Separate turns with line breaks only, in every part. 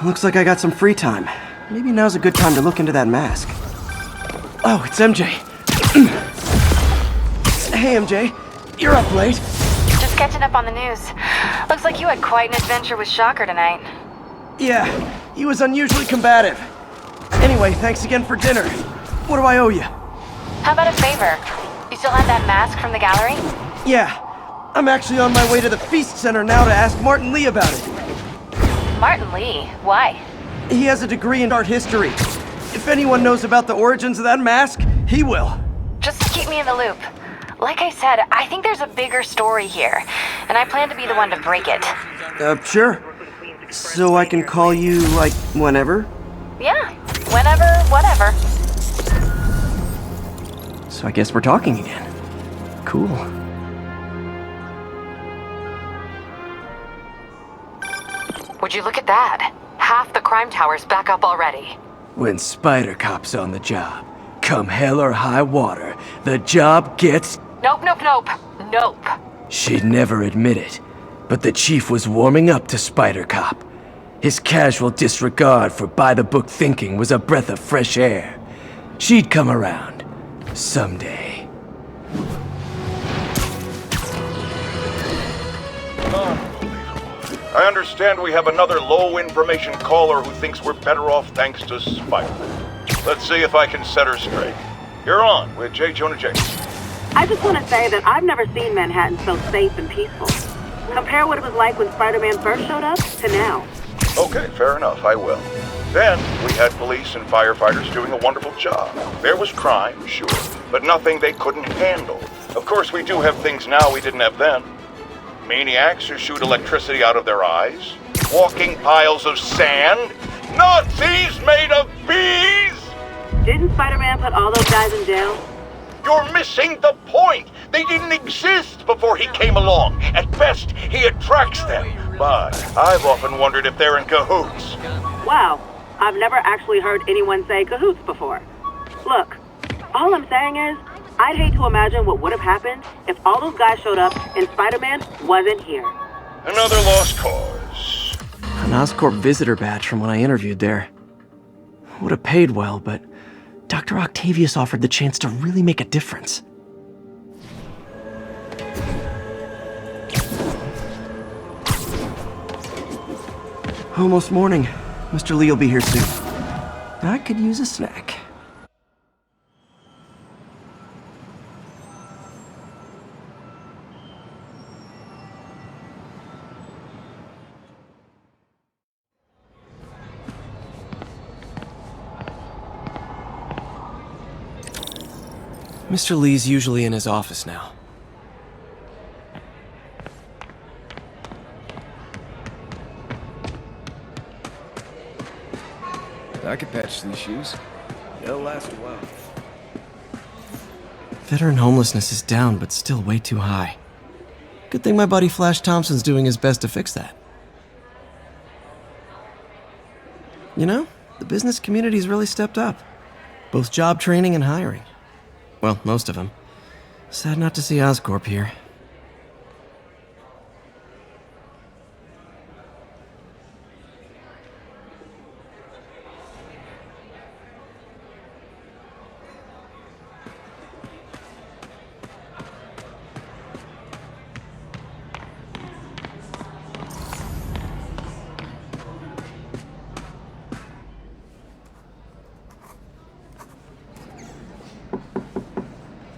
Looks like I got some free time. Maybe now's a good time to look into that mask. Oh, it's MJ. Hey, MJ. You're up late.
Just catching up on the news. Looks like you had quite an adventure with Shocker tonight.
Yeah, he was unusually combative. Anyway, thanks again for dinner. What do I owe you?
How about a favor? You still have that mask from the gallery?
Yeah, I'm actually on my way to the Feast Center now to ask Martin Lee about it.
Martin Lee? Why?
He has a degree in art history. If anyone knows about the origins of that mask, he will.
Just keep me in the loop. Like I said, I think there's a bigger story here, and I plan to be the one to break it.
Sure. So I can call you, like, whenever?
Yeah, whenever, whatever.
So I guess we're talking again. Cool.
Would you look at that? Half the crime tower's back up already.
When Spider Cop's on the job, come hell or high water, the job gets...
Nope, nope, nope. Nope.
She'd never admit it, but the chief was warming up to Spider Cop. His casual disregard for by-the-book thinking was a breath of fresh air. She'd come around. Someday.
I understand we have another low-information caller who thinks we're better off thanks to Spider-Man. Let's see if I can set her straight. You're on with J. Jonah Jameson.
I just want to say that I've never seen Manhattan so safe and peaceful. Compare what it was like when Spider-Man first showed up to now.
Okay, fair enough, I will. Then, we had police and firefighters doing a wonderful job. There was crime, sure, but nothing they couldn't handle. Of course, we do have things now we didn't have then. Maniacs who shoot electricity out of their eyes, walking piles of sand, Nazis made of bees!
Didn't Spider-Man put all those guys in jail?
You're missing the point! They didn't exist before he came along. At best, he attracts them. But I've often wondered if they're in cahoots.
Wow, I've never actually heard anyone say cahoots before. Look, all I'm saying is, I'd hate to imagine what would have happened if all those guys showed up and Spider-Man wasn't here.
Another lost cause.
An Oscorp visitor badge from when I interviewed there. Would have paid well, but Dr. Octavius offered the chance to really make a difference. Almost morning. Mr. Lee will be here soon. I could use a snack. Mr. Lee's usually in his office now.
I could patch these shoes. They'll last a while.
Veteran homelessness is down, but still way too high. Good thing my buddy Flash Thompson's doing his best to fix that. You know, the business community's really stepped up. Both job training and hiring. Well, most of them. Sad not to see Oscorp here.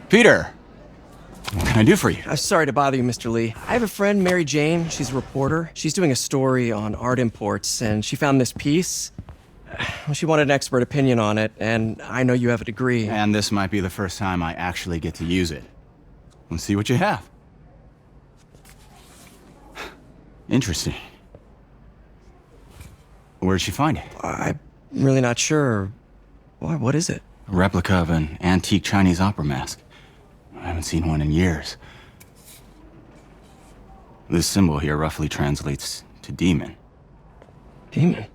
Peter! What can I do for you?
Sorry to bother you, Mr. Lee. I have a friend, Mary Jane. She's a reporter. She's doing a story on art imports, and she found this piece. She wanted an expert opinion on it, and I know you have a degree.
And this might be the first time I actually get to use it. Let's see what you have. Interesting. Where'd she find it?
I'm really not sure. Why, what is it?
A replica of an antique Chinese opera mask. I haven't seen one in years. This symbol here roughly translates to demon.
Demon?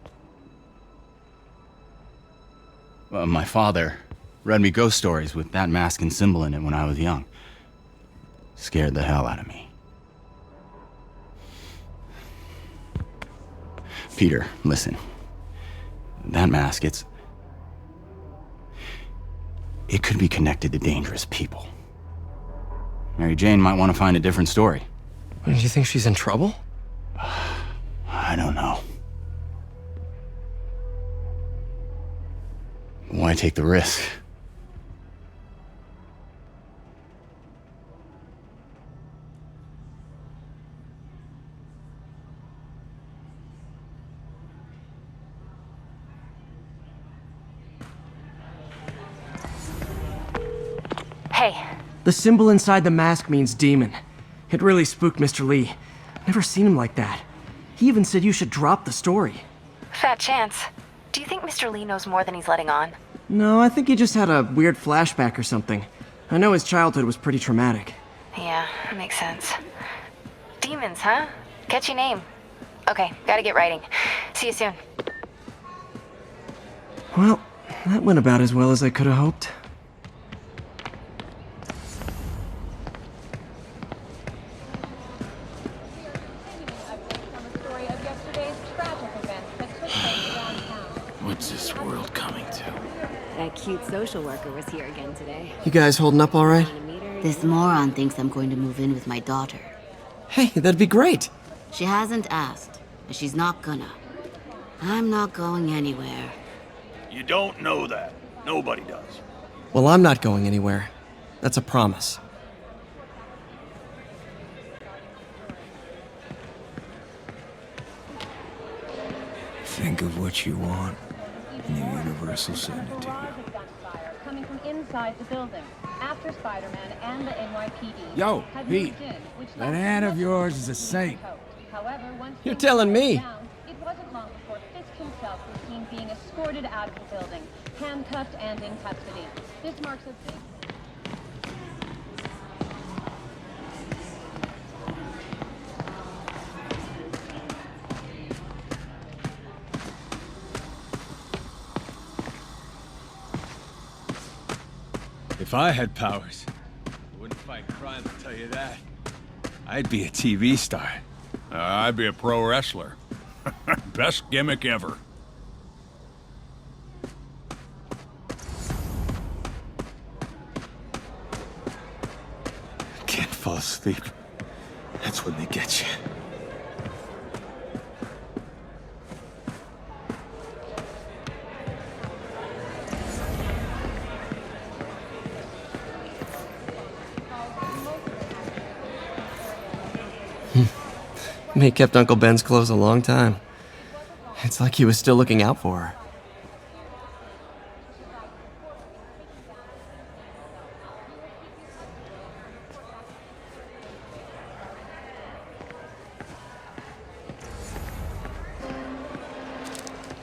My father read me ghost stories with that mask and symbol in it when I was young. Scared the hell out of me. Peter, listen. That mask, it could be connected to dangerous people. Mary Jane might want to find a different story.
Do you think she's in trouble?
I don't know. Why take the risk?
Hey,
The symbol inside the mask means demon. It really spooked Mr. Lee. Never seen him like that. He even said you should drop the story.
fat chance. Do you think Mr. Lee knows more than he's letting on?
No, I think he just had a weird flashback or something. I know his childhood was pretty traumatic.
Yeah, that makes sense. Demons, huh? Catchy name. Okay, gotta get writing. See you soon.
Well, that went about as well as I could have hoped.
What's this world coming to?
That cute social worker was here again today.
You guys holding up all right?
This moron thinks I'm going to move in with my daughter.
Hey, that'd be great.
She hasn't asked, and she's not gonna. I'm not going anywhere.
You don't know that. Nobody does.
Well, I'm not going anywhere. That's a promise.
Think of what you want, and the universe will send it to you.
Coming from inside the building after Spider-Man and the NYPD.
Yo,
had
Pete,
moved in, which
that
left
aunt of
much
yours
of
is
the
a
scene
saint.
choked. However, once
You're
things
telling
calmed
me.
down, it wasn't long before Fisk himself was seen being escorted out of the building, handcuffed and in custody. This marks a big...
If I had powers, I wouldn't fight crime, I'll tell you that. I'd be a TV star.
I'd be a pro wrestler. Best gimmick ever.
Can't fall asleep. That's when they get you.
May kept Uncle Ben's clothes a long time. It's like he was still looking out for her.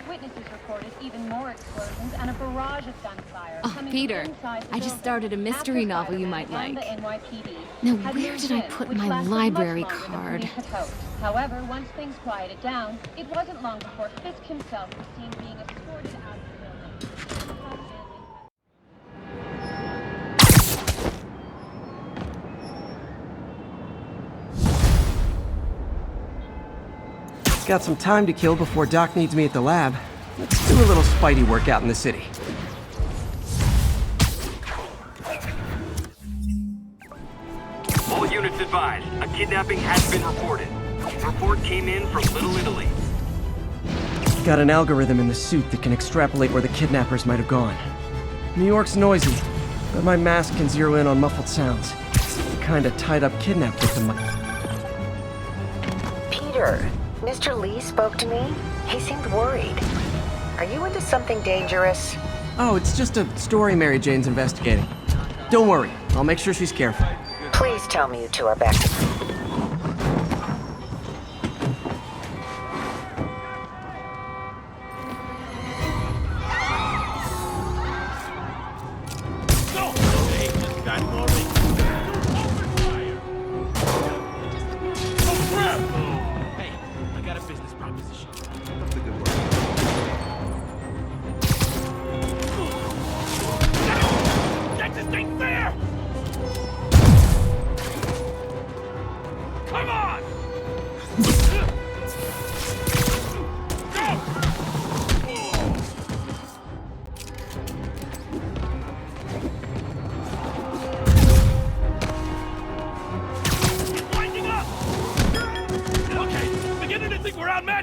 Witnesses reported even more explosions and a barrage of gunfire.
Oh,
coming
Peter,
from inside the
I just
building
started a mystery
after
novel you
Spider-Man
might
and
like.
the NYPD
Now,
had
where
moved
did I
in,
put
which
my
lasted
library
much longer than
card?
police had hoped. However, once things quieted down, it wasn't long before Fisk himself was seen being escorted out of the building. handcuffed and in custody.
Got some time to kill before Doc needs me at the lab. Let's do a little Spidey workout in the city.
All units advised, a kidnapping has been reported. Report came in from Little Italy.
Got an algorithm in the suit that can extrapolate where the kidnappers might have gone. New York's noisy, but my mask can zero in on muffled sounds. The kind of tied-up kidnap victim.
Peter, Mr. Lee spoke to me. He seemed worried. Are you into something dangerous?
Oh, it's just a story Mary Jane's investigating. Don't worry, I'll make sure she's careful.
Please tell me you two are back.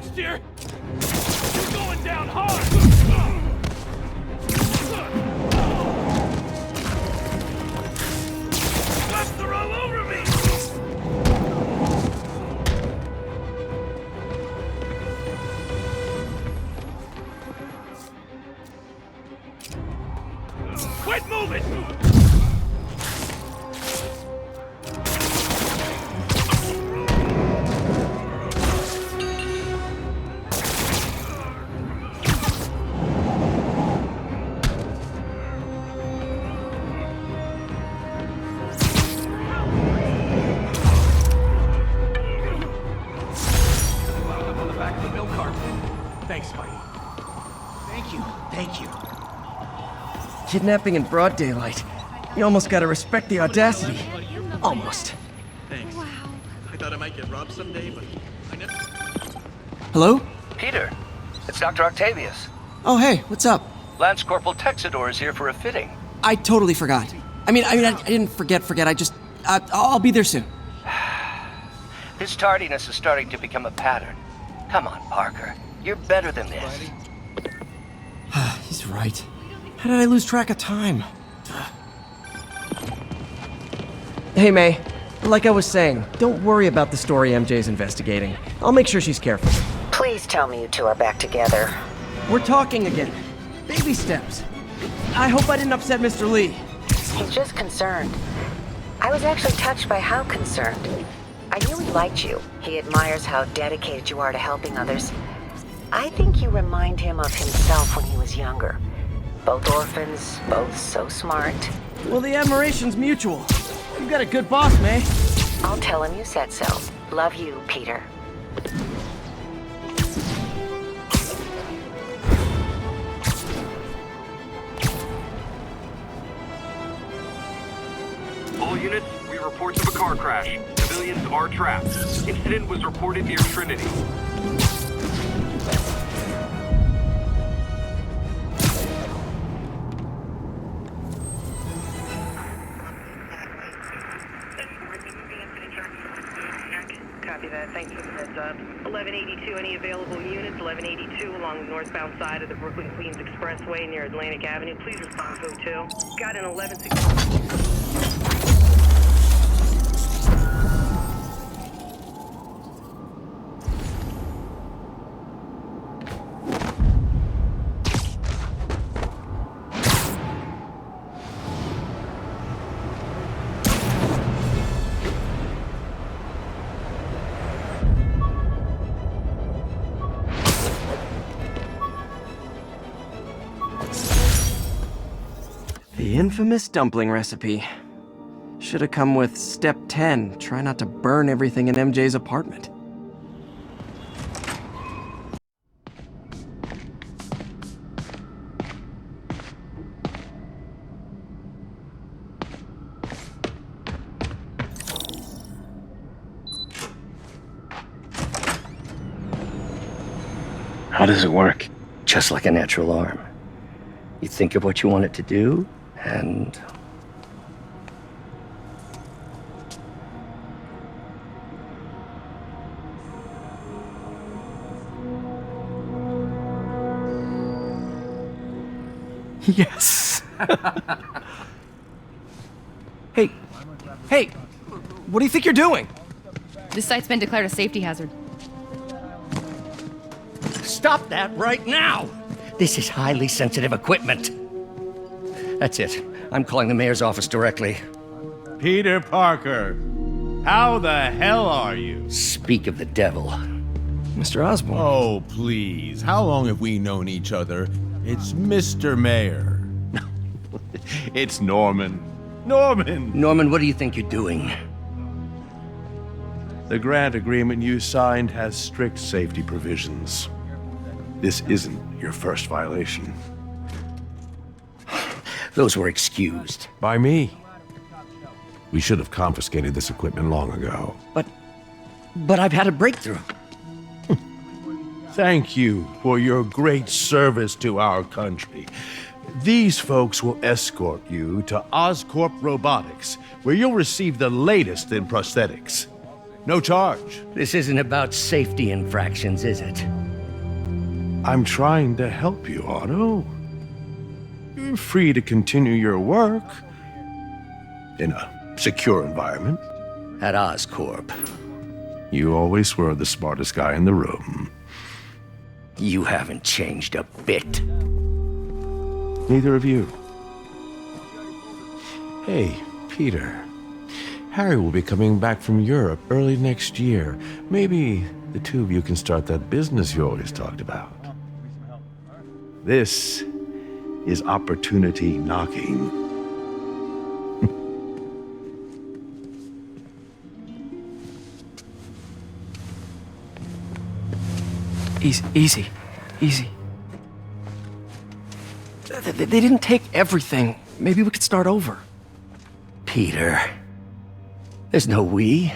last year. You're going down hard. Cops are all over me. Quit moving! Thanks, Spidey. Thank you.
Kidnapping in broad daylight. You almost gotta respect the audacity. Almost.
Thanks. Wow. I thought I might get robbed someday, but I never...
Hello?
Peter, it's Dr. Octavius.
Oh, hey, what's up?
Lance Corporal Texador is here for a fitting.
I totally forgot. I didn't forget. I just... I'll be there soon.
His tardiness is starting to become a pattern. Come on, Parker. You're better than this.
He's right. How did I lose track of time?
Hey, May. Like I was saying, don't worry about the story MJ's investigating. I'll make sure she's careful.
Please tell me you two are back together.
We're talking again. Baby steps. I hope I didn't upset Mr. Lee.
He's just concerned. I was actually touched by how concerned. I knew he liked you. He admires how dedicated you are to helping others. I think you remind him of himself when he was younger. Both orphans, both so smart.
Well, the admiration's mutual. You've got a good boss, May.
I'll tell him you said so. Love you, Peter.
All units, we have reports of a car crash. Civilians are trapped. Incident was reported near Trinity.
Copy that. Thanks for the heads up. 1182, any available units? 1182 along the northbound side of the Brooklyn-Queens Expressway near Atlantic Avenue. Please respond to 02. Got an 1160.
The infamous dumpling recipe. Should have come with step 10. Try not to burn everything in MJ's apartment.
How does it work? Just like a natural arm. You think of what you want it to do, and...
Yes! Hey! What do you think you're doing?
This site's been declared a safety hazard.
Stop that right now! This is highly sensitive equipment. That's it. I'm calling the mayor's office directly.
Peter Parker, how the hell are you?
Speak of the devil.
Mr. Osborn.
Oh, please. How long have we known each other? It's Mr. Mayor.
It's Norman. Norman,
what do you think you're doing?
The grant agreement you signed has strict safety provisions. This isn't your first violation.
Those were excused.
By me. We should have confiscated this equipment long ago.
But I've had a breakthrough.
Thank you for your great service to our country. These folks will escort you to Oscorp Robotics, where you'll receive the latest in prosthetics.
No charge.
This isn't about safety infractions, is it?
I'm trying to help you, Otto. You're free to continue your work in a secure environment.
At Oscorp.
You always were the smartest guy in the room.
You haven't changed a bit.
Neither of you. Hey, Peter. Harry will be coming back from Europe early next year. Maybe the two of you can start that business you always talked about. This is opportunity knocking.
Easy. They didn't take everything. Maybe we could start over.
Peter, there's no we.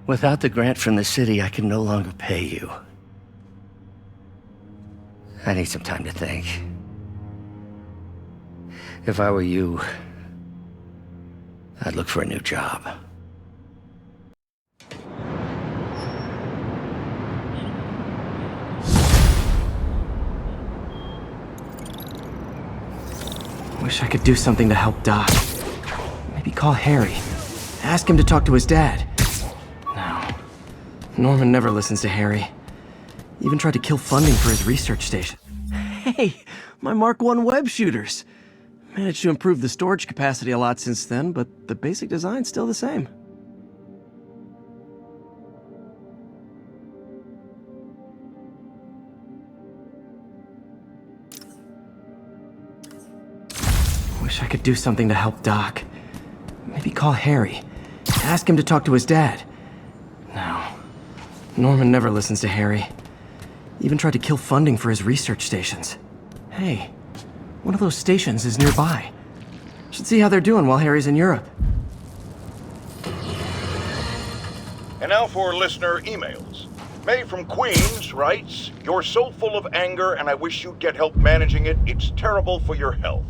Without the grant from the city, I can no longer pay you. I need some time to think. If I were you, I'd look for a new job.
Wish I could do something to help Doc. Maybe call Harry. Ask him to talk to his dad. No. Norman never listens to Harry. Even tried to kill funding for his research station. Hey, my Mark I web shooters. Managed to improve the storage capacity a lot since then, but the basic design's still the same. Wish I could do something to help Doc. Maybe call Harry. Ask him to talk to his dad. No. Norman never listens to Harry. Even tried to kill funding for his research stations. Hey, one of those stations is nearby. Should see how they're doing while Harry's in Europe.
And now for listener emails. May from Queens writes, "You're so full of anger and I wish you'd get help managing it. It's terrible for your health."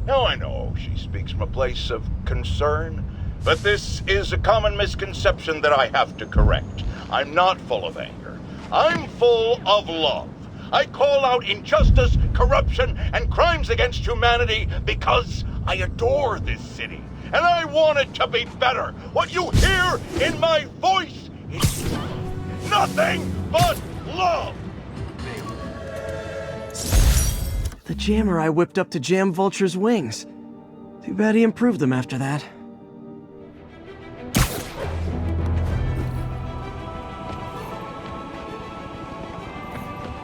Now I know she speaks from a place of concern, but this is a common misconception that I have to correct. I'm not full of anger. I'm full of love. I call out injustice, corruption, and crimes against humanity because I adore this city, and I want it to be better. What you hear in my voice is nothing but love.
The jammer I whipped up to jam Vulture's wings. Too bad he improved them after that.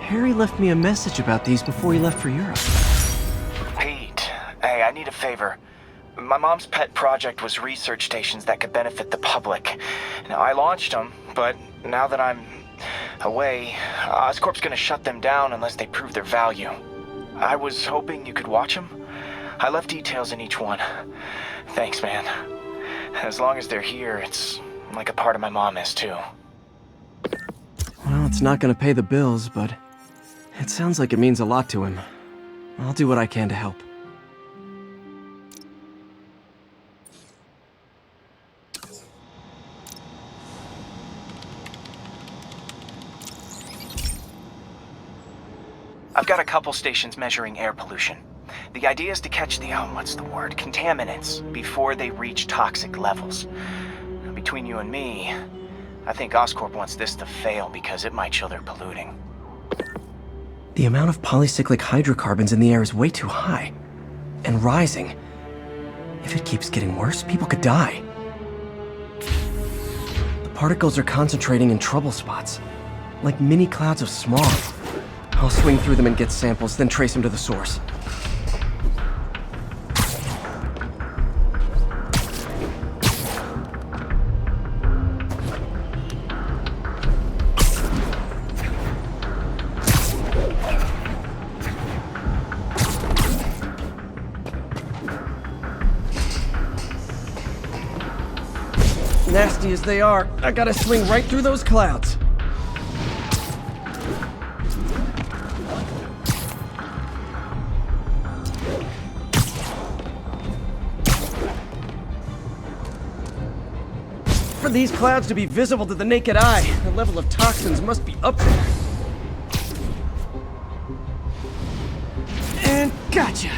Harry left me a message about these before he left for Europe.
Pete, hey, I need a favor. My mom's pet project was research stations that could benefit the public. Now, I launched them, but now that I'm away, Oscorp's gonna shut them down unless they prove their value. I was hoping you could watch them. I left details in each one. Thanks, man. As long as they're here, it's like a part of my mom is, too.
Well, it's not gonna pay the bills, but it sounds like it means a lot to him. I'll do what I can to help.
I've got a couple stations measuring air pollution. The idea is to catch the, contaminants before they reach toxic levels. Between you and me, I think Oscorp wants this to fail because it might show they're polluting.
The amount of polycyclic hydrocarbons in the air is way too high. And rising. If it keeps getting worse, people could die. The particles are concentrating in trouble spots, like mini clouds of smog. I'll swing through them and get samples, then trace them to the source. Nasty as they are, I gotta swing right through those clouds. For these clouds to be visible to the naked eye, the level of toxins must be up there. And gotcha!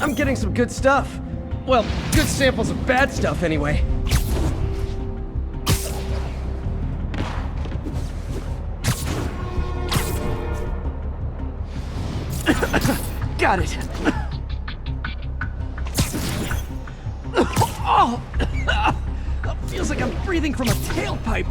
I'm getting some good stuff. Well, good samples of bad stuff anyway. Got it. Oh! Feels like I'm breathing from a tailpipe.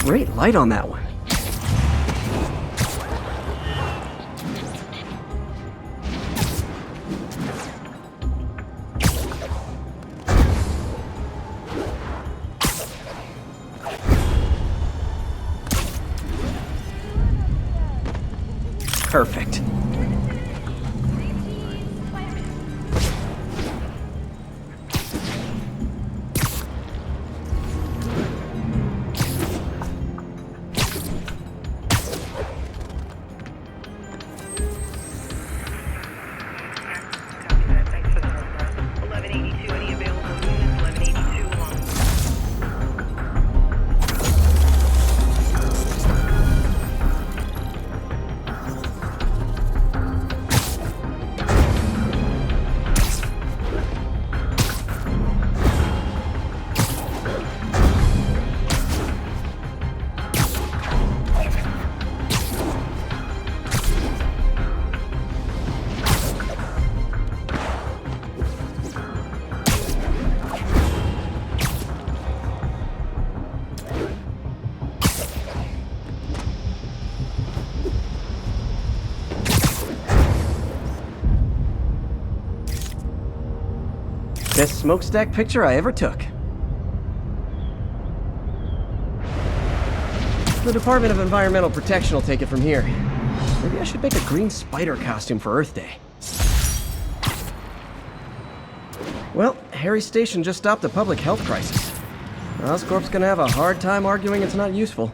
Great light on that one. Perfect. Best smokestack picture I ever took. The Department of Environmental Protection will take it from here. Maybe I should make a green spider costume for Earth Day. Well, Harry's station just stopped a public health crisis. Oscorp's gonna have a hard time arguing it's not useful.